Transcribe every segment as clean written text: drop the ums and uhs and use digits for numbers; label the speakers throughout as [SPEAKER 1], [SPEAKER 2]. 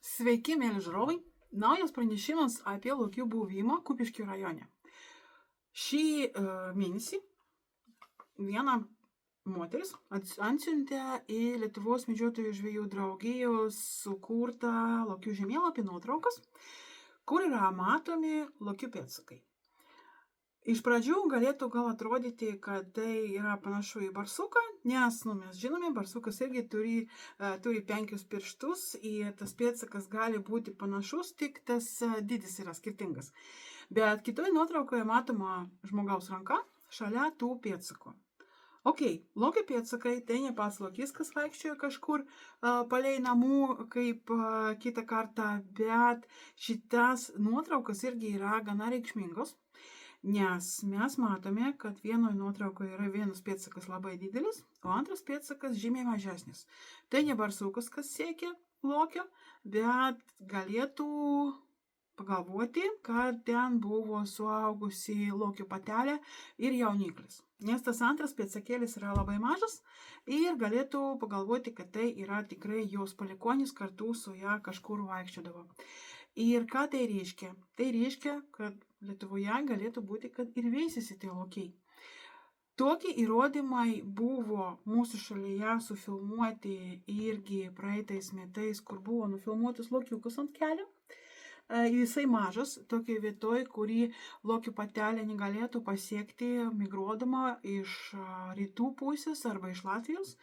[SPEAKER 1] Sveiki, mėly žiūrovai. Naujas pranešimas apie lokių buvimą Kupiškio rajone. Šį mėnesį viena moteris atsiuntė į Lietuvos medžiotojų žvejų draugijos sukurtą lokių žemėlapį nuotraukas, kur yra matomi lokių pėdsakai. Iš pradžių galėtų gal atrodyti, kad tai yra panašu į barsuką, nes mes žinome, barsukas irgi turi 5 pirštus ir tas pėdsakas gali būti panašus, tik tas dydis yra skirtingas. Bet kitoje nuotraukoje matoma žmogaus ranka šalia tų pėdsakų. Lokio pėdsakai tai ne pats lokys, kas vaikščioja kažkur palei namų kaip kitą kartą, bet šitas nuotraukas irgi yra gana reikšmingos. Nes mes matome, kad vienoje nuotraukoje yra vienas pėdsakas labai didelis, o antras pėdsakas žymiai mažesnis. Tai ne barsukas, kas siekia lokio, bet galėtų pagalvoti, kad ten buvo suaugusi lokio patelė ir jauniklis. Nes tas antras pėdsakėlis yra labai mažas ir galėtų pagalvoti, kad tai yra tikrai jos palikonis kartu su ją kažkur vaikščiodavo. Ir ką tai reiškia? Tai reiškia, kad Lietuvoje galėtų būti, kad ir veisėsi tie lokiai. Tokie įrodymai buvo mūsų šalyje sufilmuoti irgi praeitais metais, kur buvo nufilmuotas lokiukas ant kelio. Jisai mažas, tokiai vietoj, kurį lokių patelė negalėtų pasiekti migruodama iš rytų pusės arba iš Latvijos.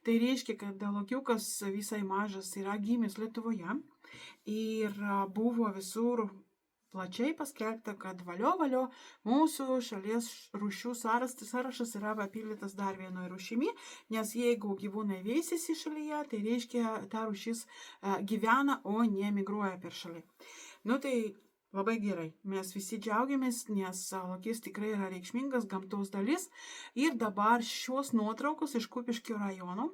[SPEAKER 1] Tai reiškia, kad lokiukas visai mažas yra gimęs Lietuvoje ir buvo visur plačiai paskelbta, kad valio, mūsų šalies rūšių sąrašas yra papildytas dar vienoje rūšimi, nes jeigu gyvūnai veisiasi šalyje, tai reiškia, ta rūšis gyvena, o ne migruoja per šalį. Tai labai gerai. Mes visi džiaugiamės, nes lokys tikrai yra reikšmingas gamtos dalis. Ir dabar šios nuotraukos iš Kupiškio rajono,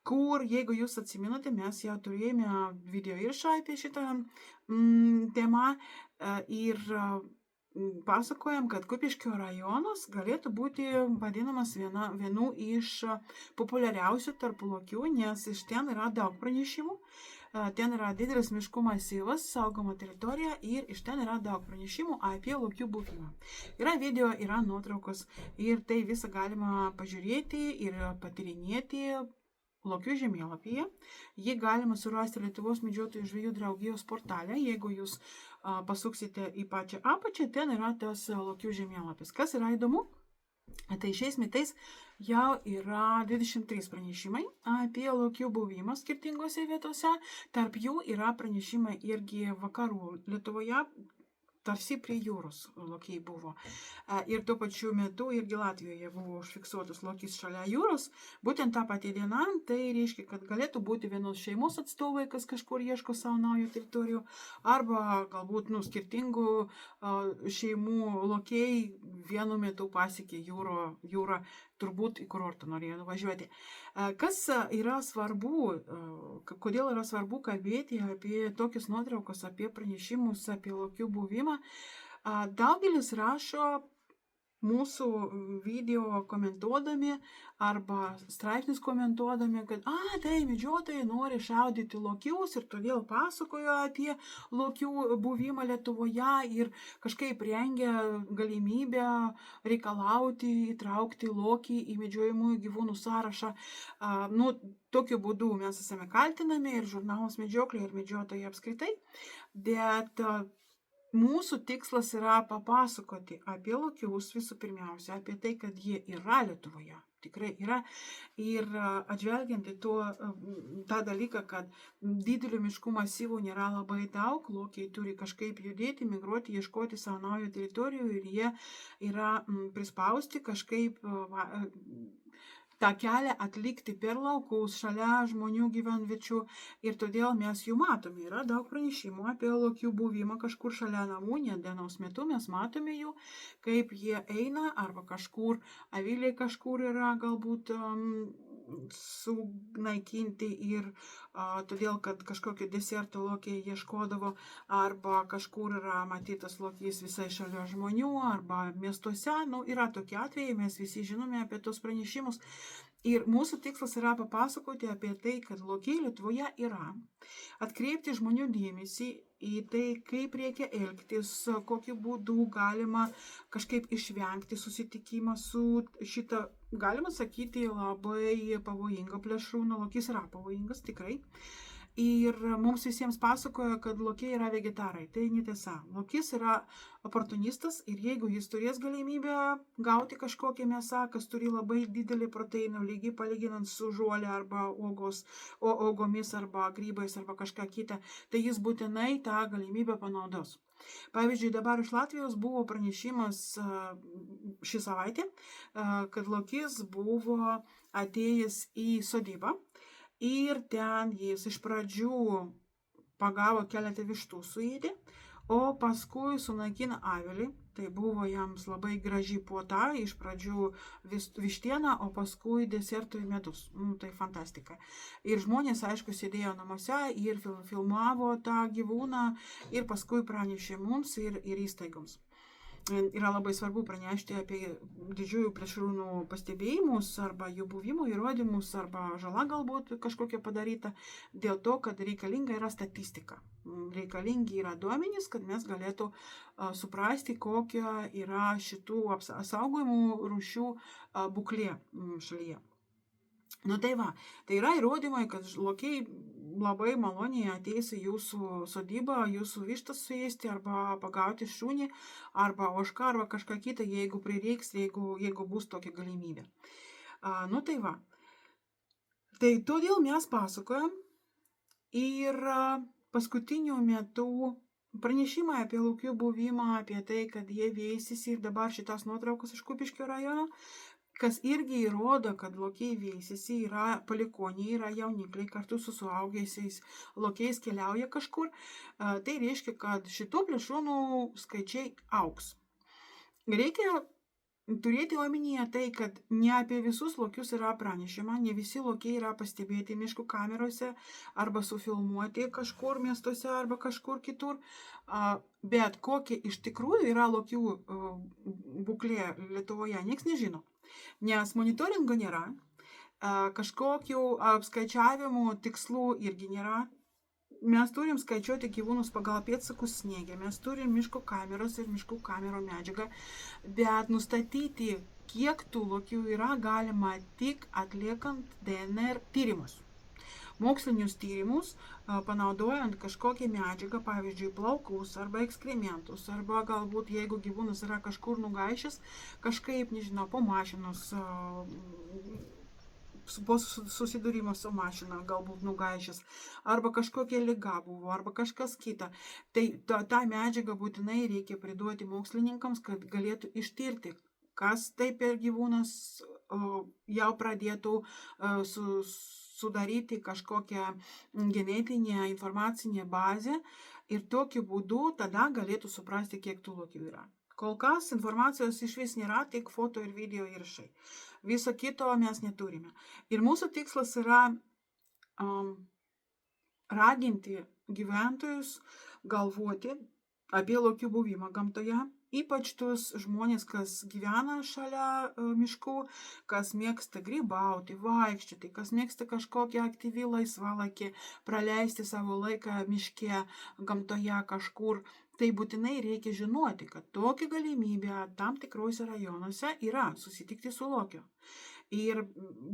[SPEAKER 1] kur, jeigu jūs atsiminote, mes jau turėjome video įrašą apie šitą temą ir pasakojam, kad Kupiškio rajonas galėtų būti vadinamas vienu iš populiariausių tarp lokių, nes iš ten yra daug pranešimų. Ten yra didelis miškų masyvas, saugoma teritorija ir iš ten yra daug pranešimų apie lokių buvimą. Yra video, yra nuotraukos ir tai visą galima pažiūrėti ir patyrinėti lokių žemėlapyje. Jį galima surasti Lietuvos medžiotojų žvejų draugijos portale. Jeigu jūs pasuksite į pačią apačią, ten yra tas lokių žemėlapis. Kas yra įdomu? Tai šiais metais jau yra 23 pranešimai apie lokių buvimą skirtingose vietose. Tarp jų yra pranešimai irgi vakarų Lietuvoje, tarsi prie jūros lokiai buvo. Ir tuo pačiu metu irgi Latvijoje buvo užfiksuotas lokys šalia jūros. Būtent tą patį dieną, tai reiškia, kad galėtų būti vienos šeimos atstovai, kas kažkur ieško savo naujų teritorijų, arba galbūt skirtingų šeimų lokiai vienu metu pasiekė jūrą, turbūt į kurortą norėjo nuvažiuoti. Kas yra svarbu, kodėl yra svarbu kalbėti apie tokias nuotraukas, apie pranešimus, apie lokių buvimą? Daugelis rašo mūsų video komentuodami arba straipsnius komentuodami, kad tai medžiotojai nori šaudyti lokius ir todėl pasakojo apie lokių buvimą Lietuvoje ir kažkaip rengia galimybę reikalauti, įtraukti lokį į medžiojamųjų gyvūnų sąrašą. Tokiu būdu mes esame kaltinami ir žurnalas Medžioklė ir medžiotojai apskritai, bet mūsų tikslas yra papasakoti apie lokius visų pirmiausia, apie tai, kad jie yra Lietuvoje. Tikrai yra. Ir atžvelgiant į tą dalyką, kad didelių miškų masyvų nėra labai daug, lokiai turi kažkaip judėti, migruoti, ieškoti savo naujų teritorijų ir jie yra prispausti kažkaip tą kelią atlikti per laukus, šalia žmonių gyvenviečių ir todėl mes jų matome. Yra daug pranešimų apie lokių buvimą kažkur šalia namų, net dienos metu mes matome jų, kaip jie eina arba kažkur, aviliai kažkur yra galbūt sunaikinti ir todėl, kad kažkokio deserto lokiai ieškodavo, arba kažkur yra matytas lokys visai šalia žmonių, arba miestuose. Yra tokie atvejai, mes visi žinome apie tos pranešimus. Ir mūsų tikslas yra papasakoti apie tai, kad lokiai Lietuvoje yra, atkreipti žmonių dėmesį į tai, kaip reikia elgtis, kokiu būdu galima kažkaip išvengti susitikimą su šitą, galima sakyti, labai pavojinga plėšrūno. Lokys yra pavojingas, tikrai. Ir mums visiems pasakoja, kad lokiai yra vegetarai. Tai netiesa. Lokys yra oportunistas ir jeigu jis turės galimybę gauti kažkokią mėsą, kas turi labai didelį proteino lygį, palyginant su žolė arba uogomis arba grybais arba kažką kitą, tai jis būtinai tą galimybę panaudos. Pavyzdžiui, dabar iš Latvijos buvo pranešimas šį savaitę, kad lokys buvo atėjęs į sodybą. Ir ten jis iš pradžių pagavo keletą vištų suėdė, o paskui sunaikino avilį. Tai buvo jiems labai graži puota, iš pradžių vištiena, o paskui desertui medus. Tai fantastika. Ir žmonės, aišku, sėdėjo namuose ir filmavo tą gyvūną ir paskui pranešė mums ir įstaigoms. Yra labai svarbu pranešti apie didžiųjų plėšrūnų pastebėjimus arba jų buvimo įrodymus arba žala galbūt kažkokia padaryta, dėl to, kad reikalinga yra statistika. Reikalingi yra duomenys, kad mes galėtų suprasti, kokia yra šitų saugojimų rūšių būklė šalyje. Tai va, tai yra įrodymai, kad lokiai labai maloniai ateis į jūsų sodybą, jūsų vištas suėsti arba pagauti šunį, arba ožką, arba kažką kitą, jeigu prireiks, jeigu bus tokia galimybė. Tai va. Tai todėl mes pasakojam ir paskutiniu metu pranešimai apie lokių buvimą, apie tai, kad jie veisisi ir dabar šitas nuotraukos iš Kupiškio rajono, kas irgi įrodo, kad lokiai veisisi, yra palikoniai, yra jaunikliai kartu su suaugusiais lokiais keliauja kažkur. Tai reiškia, kad šitų plėšrūnų skaičiai augs. Reikia turėti omenyje tai, kad ne apie visus lokius yra pranešima, ne visi lokiai yra pastebėti miškų kamerose arba sufilmuoti kažkur miestuose arba kažkur kitur, bet kokia iš tikrųjų yra lokių būklė Lietuvoje, nieks nežino. Nes monitoringo nėra, kažkokių apskaičiavimų tikslų irgi nėra. Mes turim skaičiuoti gyvūnus pagal pėdsakus sniege, mes turim miško kameros ir miškų kamerų medžiagą, bet nustatyti, kiek tų lokių yra, galima tik atliekant DNR tyrimus. Mokslinius tyrimus, panaudojant kažkokią medžiagą, pavyzdžiui, plaukus arba ekskrementus, arba galbūt, jeigu gyvūnas yra kažkur nugaišęs, kažkaip, nežinau, po mašinos, po susidūrimo su mašina galbūt nugaišęs, arba kažkokia liga buvo, arba kažkas kita. Tai tą medžiagą būtinai reikia priduoti mokslininkams, kad galėtų ištirti, kas tai per gyvūnas, jau pradėtų sudaryti kažkokią genetinę informacinę bazę ir tokiu būdu tada galėtų suprasti, kiek tų lokių yra. Kol kas informacijos iš vis nėra, tik foto ir video įrašai. Viso kito mes neturime. Ir mūsų tikslas yra raginti gyventojus galvoti apie lokių buvimą gamtoje, ypač tuos žmonės, kas gyvena šalia miškų, kas mėgsta grybauti, vaikščioti, kas mėgsta kažkokią aktyvį laisvalaikį, praleisti savo laiką miške, gamtoje kažkur. Tai būtinai reikia žinoti, kad tokia galimybė tam tikrose rajonuose yra susitikti su lokiu. Ir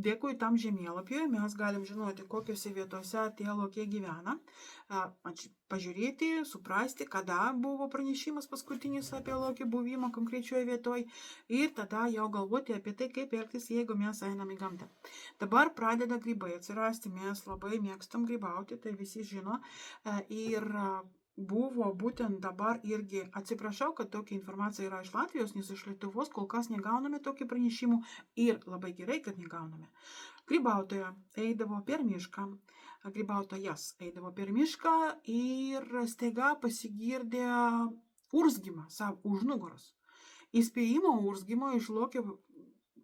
[SPEAKER 1] dėkui tam žemėlapiui mes galim žinoti, kokiose vietose tie lokiai gyvena, pažiūrėti, suprasti, kada buvo pranešimas paskutinis apie lokių buvimą konkrečioje vietoje ir tada jau galvoti apie tai, kaip elgtis, jeigu mes einam į gamtą. Dabar pradeda grybai atsirasti, mes labai mėgstam grybauti, tai visi žino, ir buvo būtent dabar irgi, atsiprašau, kad tokia informacija yra iš Latvijos, nes iš Lietuvos kol kas negauname tokių pranešimų ir labai gerai, kad negauname. Grybautoja eidavo per mišką, grybautojas eidavo per mišką ir staiga pasigirdė urzgimą už nugaros. Įspėjimo urzgimo iš lokio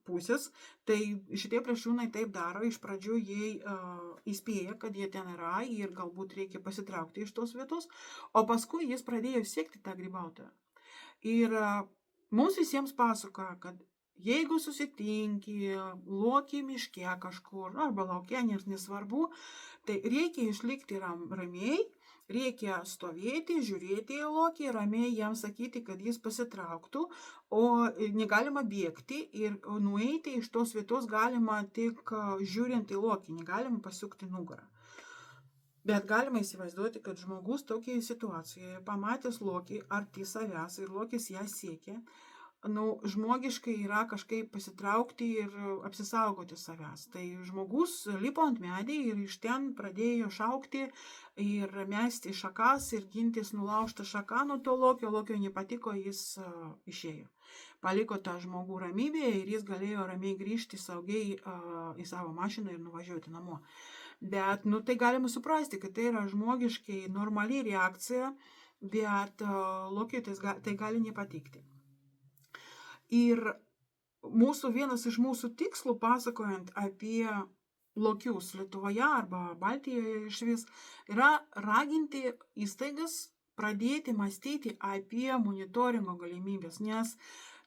[SPEAKER 1] pusės, tai šitie plėšrūnai taip daro, iš pradžių jie įspėja, kad jie ten yra ir galbūt reikia pasitraukti iš tos vietos, o paskui jis pradėjo siekti tą grybautoją. Ir mums visiems pasakoja, kad jeigu susitinki lokį miške kažkur arba lauke, nesvarbu, tai reikia išlikti ramiai, reikia stovėti, žiūrėti į lokį, ramiai jam sakyti, kad jis pasitrauktų, o negalima bėgti ir nueiti iš tos vietos galima tik žiūrint į lokį, negalima pasukti nugarą. Bet galima įsivaizduoti, kad žmogus tokioje situacijoje, pamatęs lokį arti savęs ir lokis ją siekia, žmogiškai yra kažkaip pasitraukti ir apsisaugoti savęs. Tai žmogus lipo ant medį ir iš ten pradėjo šaukti ir mesti šakas ir gintis nulaužtą šaką nuo to lokio nepatiko, jis išėjo. Paliko tą žmogų ramybėje ir jis galėjo ramiai grįžti saugiai į savo mašiną ir nuvažiuoti namo. Bet tai galima suprasti, kad tai yra žmogiškai normali reakcija, bet lokiui tai gali nepatikti. Ir vienas iš mūsų tikslų, pasakojant apie lokius Lietuvoje arba Baltijoje išvis, yra raginti įstaigas pradėti mąstyti apie monitoringo galimybės, nes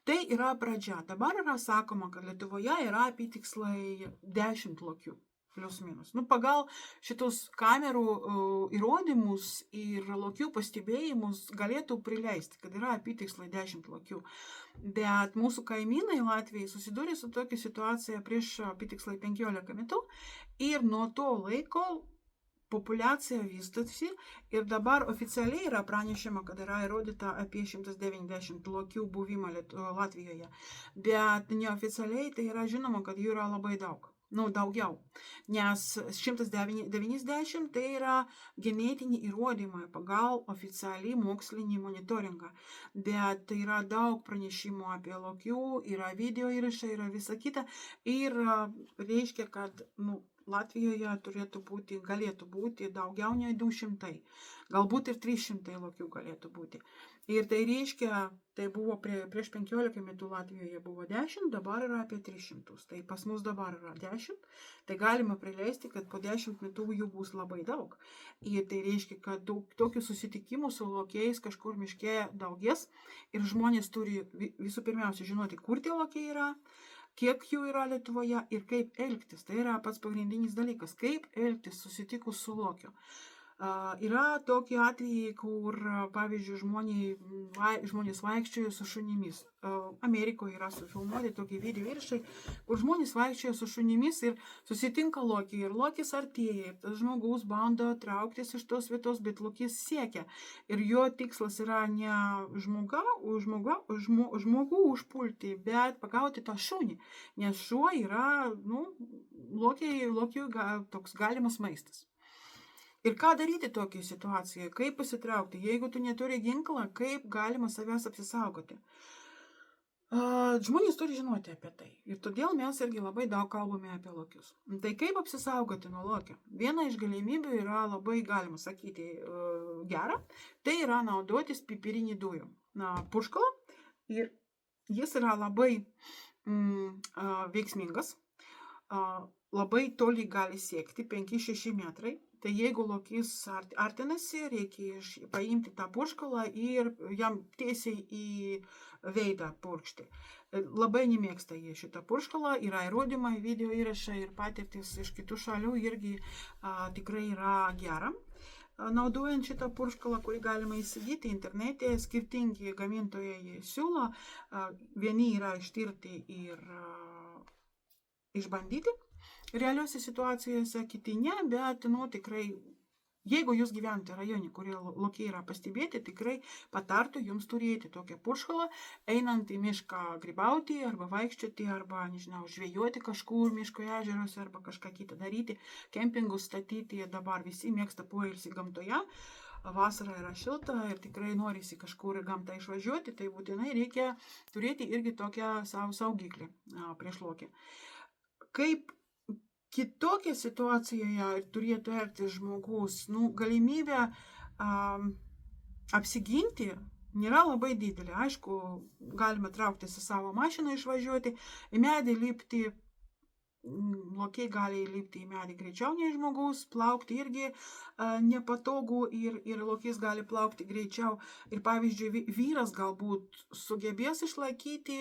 [SPEAKER 1] tai yra pradžia. Dabar yra sakoma, kad Lietuvoje yra apytiksliai 10 lokių. Plius minus. Pagal šitos kamerų įrodymus ir lokių pastebėjimus galėtų prileisti, kad yra apytiksliai 10 lokių. Bet mūsų kaimynai Latvijai susidūrė su tokia situacija prieš apytiksliai 15 metų ir nuo to laiko populiacija vystosi ir dabar oficialiai yra pranešama, kad yra įrodyta apie 190 lokių buvimą Latvijoje. Bet neoficialiai tai yra žinoma, kad jų yra labai daug. Daugiau, nes 190 tai yra genetiniai įrodymai pagal oficialiai mokslinį monitoringą, bet tai yra daug pranešimų apie lokių, yra video įrašai, yra visa kita ir reiškia, kad Latvijoje galėtų būti daugiau nei 200, galbūt ir 300 lokių galėtų būti. Ir tai reiškia, tai buvo prieš 15 metų Latvijoje buvo 10, dabar yra apie 300. Tai pas mus dabar yra 10, tai galima prileisti, kad po 10 metų jų bus labai daug. Ir tai reiškia, kad tokių susitikimų su lokiais kažkur miške daugės ir žmonės turi visų pirmiausia žinoti, kur tie lokiai yra, kiek jų yra Lietuvoje ir kaip elgtis. Tai yra pats pagrindinis dalykas, kaip elgtis susitikus su lokiu. Yra tokie atvejai, kur, pavyzdžiui, žmonės vaikščioja su šunimis. Amerikoje yra sufilmuoti tokie video įrašai, kur žmonės vaikščioja su šunimis ir susitinka lokį ir lokis artėja. Tas žmogus bando trauktis iš tos vietos, bet lokis siekia. Ir jo tikslas yra ne žmogų užpulti, bet pagauti tą šunį. Nes šuo yra, lokiui toks galimas maistas. Ir ką daryti tokiai situacijai, kaip pasitraukti, jeigu tu neturi ginklą, kaip galima savęs apsisaugoti. Žmonės turi žinoti apie tai ir todėl mes irgi labai daug kalbame apie lokius. Tai kaip apsisaugoti nuo lokio? Viena iš galimybių yra labai, galima sakyti, gera, tai yra naudotis pipirinį dujų purškalą ir jis yra labai veiksmingas, labai toli gali siekti 5-6 metrai. Tai jeigu lokys artinasi, reikia paimti tą purškalą ir jam tiesiai į veidą purkšti. Labai nemėgsta jie šitą purškalą, yra įrodymai, video įrašai ir patirtis iš kitų šalių irgi tikrai yra gera. Naudojant šitą purškalą, kurį galima įsigyti internete, skirtingi gamintojai siūlo, vieni yra ištirti ir išbandyti realiuose situacijose, kiti ne, bet tikrai, jeigu jūs gyvenate rajone, kurie lokiai yra pastebėti, tikrai patartų jums turėti tokią purškalą, einant į mišką grybauti arba vaikščioti, arba, žvejoti kažkur miško ežeruose arba kažką kitą daryti, kempingus statyti. Dabar visi mėgsta poilsį gamtoje, vasara yra šilta ir tikrai norisi kažkur į gamtą išvažiuoti, tai būtinai reikia turėti irgi tokią savo saugiklį prieš lokį. Kaip kitokia situacijoje turėtų elgtis žmogus, galimybė apsiginti nėra labai didelė. Aišku, galima trauktis į savo mašiną, išvažiuoti, į medį lipti, lokiai gali įlipti į medį greičiau nei žmogus, plaukti irgi nepatogu ir lokys gali plaukti greičiau. Ir pavyzdžiui, vyras galbūt sugebės išlaikyti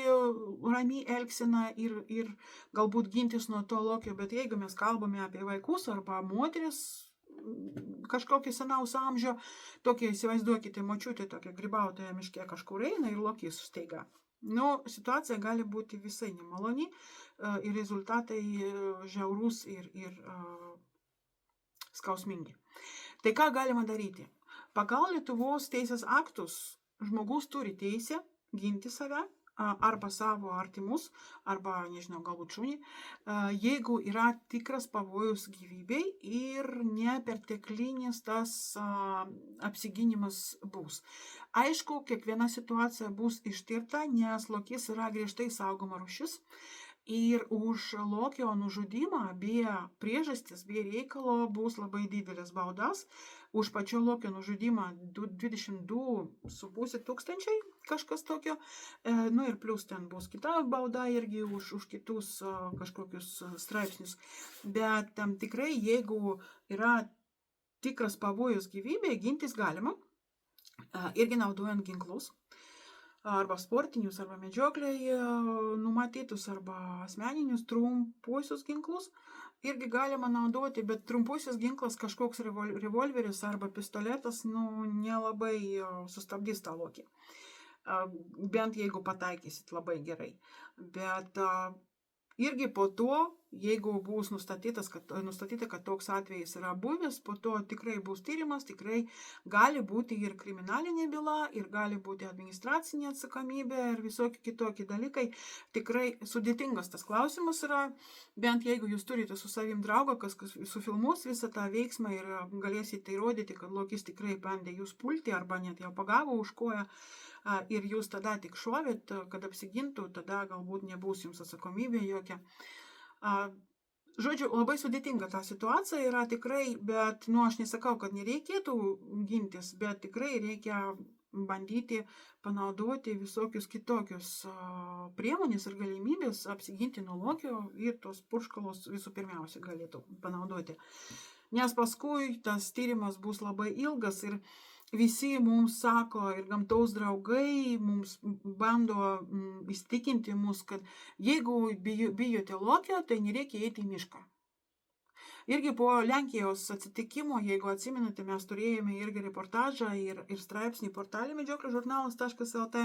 [SPEAKER 1] ramiai elgseną ir galbūt gintis nuo to lokio, bet jeigu mes kalbame apie vaikus arba moteris, kažkokį senausą amžių, tokia įsivaizduokite, močiutė tokia grybautoja miške kažkur eina ir lokys staiga. Situacija gali būti visai nemaloni ir rezultatai žiaurus ir skausmingi. Tai ką galima daryti? Pagal Lietuvos teisės aktus žmogus turi teisę ginti save arba savo artimus, arba, nežinau, galbūt šunį, jeigu yra tikras pavojus gyvybei ir neperteklinis tas apsiginimas bus. Aišku, kiekviena situacija bus ištirta, nes lokys yra griežtai saugoma rūšis ir už lokio nužudimą be priežasties, be reikalo bus labai didelis baudas. Už pačio lokio nužudimą 22,5 tūkstančiai, kažkas tokio. Ir plus ten bus kita bauda irgi už kitus kažkokius straipsnius. Bet tikrai, jeigu yra tikras pavojus gyvybei, gintis galima, irgi naudojant ginklus. Arba sportinius, arba medžioklėje numatytus, arba asmeninius trumpuosius ginklus irgi galima naudoti, bet trumpuosius ginklas kažkoks revolveris arba pistoletas nelabai sustabdys tą lokį. Bent jeigu pataikysit labai gerai. Bet irgi po to, jeigu bus nustatyta, kad toks atvejis yra buvęs, po to tikrai bus tyrimas, tikrai gali būti ir kriminalinė byla, ir gali būti administracinė atsakomybė, ir visokie kitokie dalykai. Tikrai sudėtingas tas klausimas yra, bent jeigu jūs turite su savim draugą, kas sufilmuos visą tą veiksmą ir galėsite įrodyti, kad lokys tikrai bandė jūs pulti, arba net jau pagavo už koją, ir jūs tada tik šovėt, kad apsigintų, tada galbūt nebus jums atsakomybė jokia. Žodžiu, labai sudėtinga ta situacija yra tikrai, bet, aš nesakau, kad nereikėtų gintis, bet tikrai reikia bandyti panaudoti visokius kitokius priemonės ir galimybės apsiginti nuo lokio ir tos purškalos visų pirmiausia galėtų panaudoti. Nes paskui tas tyrimas bus labai ilgas ir visi mums sako, ir gamtos draugai mums bando įstikinti mus, kad jeigu bijote lokio, tai nereikia eiti į mišką. Irgi po Lenkijos atsitikimo, jeigu atsimenate, mes turėjome irgi reportažą ir straipsnį portalį medžioklės.žurnalas.lt,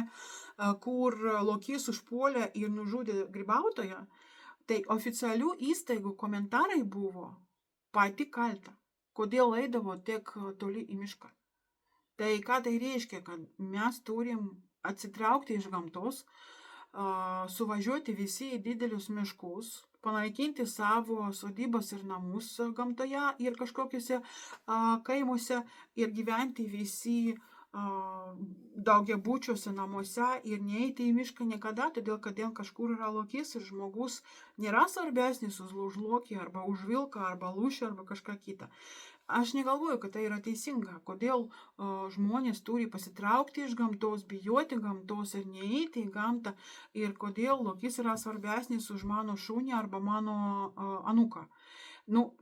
[SPEAKER 1] kur lokys užpuolė ir nužudė grybautoją, tai oficialių įstaigų komentarai buvo pati kalta, kodėl eidavo tiek toli į mišką. Tai ką tai reiškia, kad mes turim atsitraukti iš gamtos, suvažiuoti visi į didelius miškus, panaikinti savo sodybas ir namus gamtoje ir kažkokiuose kaimuose ir gyventi visi daugiabučiuose namuose ir neiti į mišką niekada, todėl kad kažkur yra lokys ir žmogus nėra svarbesnis už lokį arba už vilką arba lūšį arba kažką kitą. Aš negalvoju, kad tai yra teisinga, kodėl žmonės turi pasitraukti iš gamtos, bijoti gamtos ir neeiti į gamtą ir kodėl lokys yra svarbesnis už mano šunį arba mano anūką.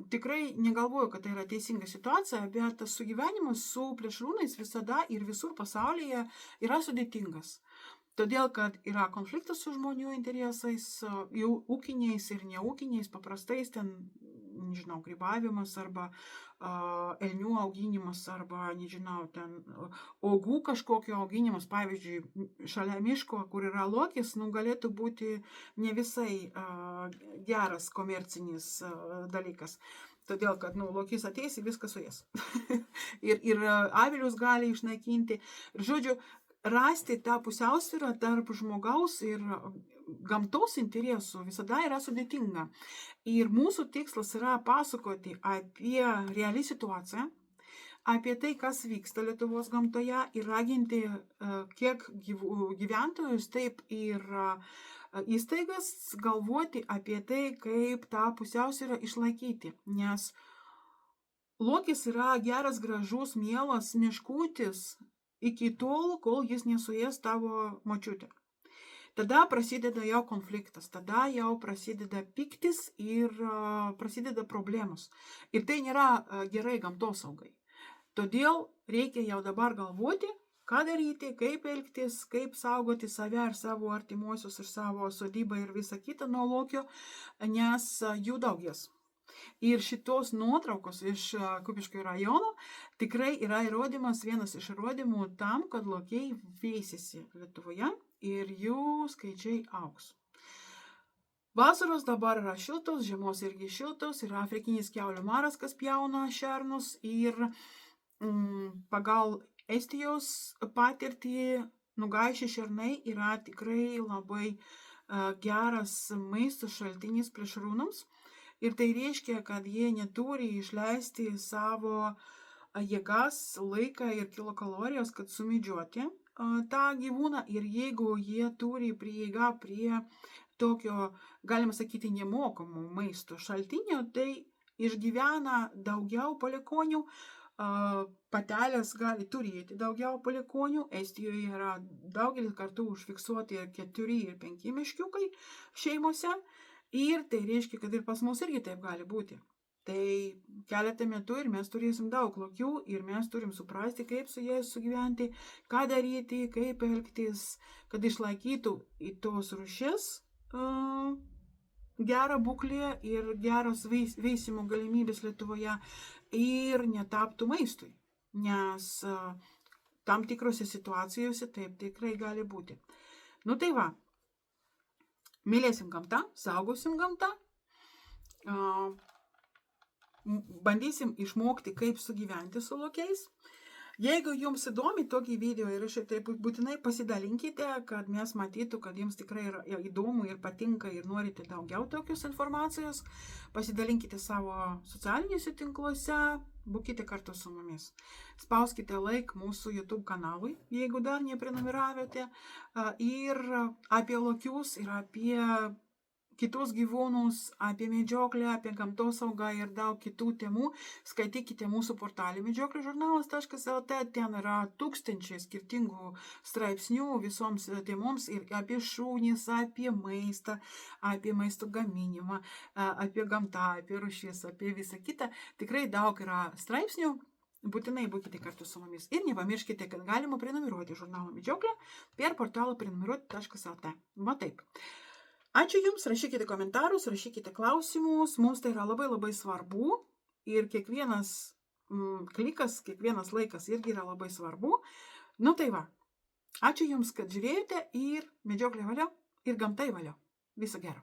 [SPEAKER 1] Tikrai negalvoju, kad tai yra teisinga situacija, bet tas sugyvenimas su plėšrūnais visada ir visur pasaulyje yra sudėtingas. Todėl, kad yra konfliktas su žmonių interesais, jau ūkiniais ir neūkiniais, paprastais ten, nežinau, grybavimas arba elnių auginimas arba, nežinau, ten uogų kažkokio auginimas, pavyzdžiui, šalia miško, kur yra lokis, galėtų būti ne visai geras komercinis dalykas. Todėl, kad lokys ateis ir viską suės. ir avilius gali išnaikinti. Ir, žodžiu, rasti tą pusiausvyrą tarp žmogaus ir gamtos interesų visada yra sudėtinga. Ir mūsų tikslas yra pasakoti apie realią situaciją, apie tai, kas vyksta Lietuvos gamtoje ir raginti kiek gyventojus, taip ir įstaigas galvoti apie tai, kaip tą pusiausvyrą išlaikyti. Nes lokis yra geras, gražus, mielas miškutis iki tol, kol jis nesuės tavo močiutę. tada prasideda jau konfliktas, tada jau prasideda piktis ir prasideda problemos. Ir tai nėra gerai gamtosaugai. Todėl reikia jau dabar galvoti, ką daryti, kaip elgtis, kaip saugoti save ir savo artimuosius ir savo sodybą ir visą kitą nuo lokio, nes jų daugės. Ir šitos nuotraukos iš Kupiškio rajono tikrai yra įrodymas, vienas iš įrodymų tam, kad lokiai veisiasi Lietuvoje ir jų skaičiai augs. Vasaros dabar yra šiltos, žiemos irgi šiltos, yra afrikinis kiaulių maras, kas pjauna šernus ir pagal Estijos patirtį nugaišę šernai yra tikrai labai geras maisto šaltinis plėšrūnams. Ir tai reiškia, kad jie neturi išleisti savo jėgas, laiką ir kilokalorijos, kad sumedžioti tą gyvūną. Ir jeigu jie turi prieigą prie tokio, galima sakyti, nemokamų maisto šaltinio, tai išgyvena daugiau palikuonių. Patelės gali turėti daugiau palikuonių. Estijoje yra daugelis kartų užfiksuoti 4 ir 5 meškiukai šeimose. Ir tai reiškia, kad ir pas mus irgi taip gali būti. Tai keletą metų ir mes turėsim daug lokių ir mes turim suprasti, kaip su jais sugyventi, ką daryti, kaip elgtis, kad išlaikytų į tos rūšies gerą būklę ir geros veisimo galimybės Lietuvoje ir netaptų maistui. Nes tam tikrose situacijose taip tikrai gali būti. Nu tai va. Mylėsim gamtą, saugosim gamtą, bandysim išmokti, kaip sugyventi su lokiais. Jeigu jums įdomi tokį video įrašą, tai būtinai pasidalinkite, kad mes matytų, kad jums tikrai yra įdomu ir patinka ir norite daugiau tokios informacijos. Pasidalinkite savo socialiniuose tinkluose, būkite kartu su mumis. Spauskite like mūsų YouTube kanalui, jeigu dar neprenumeravote, ir apie lokius ir apie kitus gyvūnus, apie medžioklę, apie gamtosaugą ir daug kitų temų skaitykite mūsų portalį medžioklėžurnalas.lt. Ten yra tūkstančiai skirtingų straipsnių visoms temoms ir apie šunis, apie maistą, apie maisto gaminimą, apie gamtą, apie rūšis, apie visą kitą. Tikrai daug yra straipsnių. Būtinai būkite kartu su mumis. Ir nepamirškite, kad galima prenumeruoti žurnalą Medžioklė per portalą prenumeruoti.lt. Va taip. Ačiū Jums, rašykite komentarus, rašykite klausimus, mums tai yra labai labai svarbu ir kiekvienas klikas, kiekvienas laikas irgi yra labai svarbu. Nu tai va, ačiū Jums, kad žiūrėjote ir medžioklė valio ir gamtai valio. Viso gero.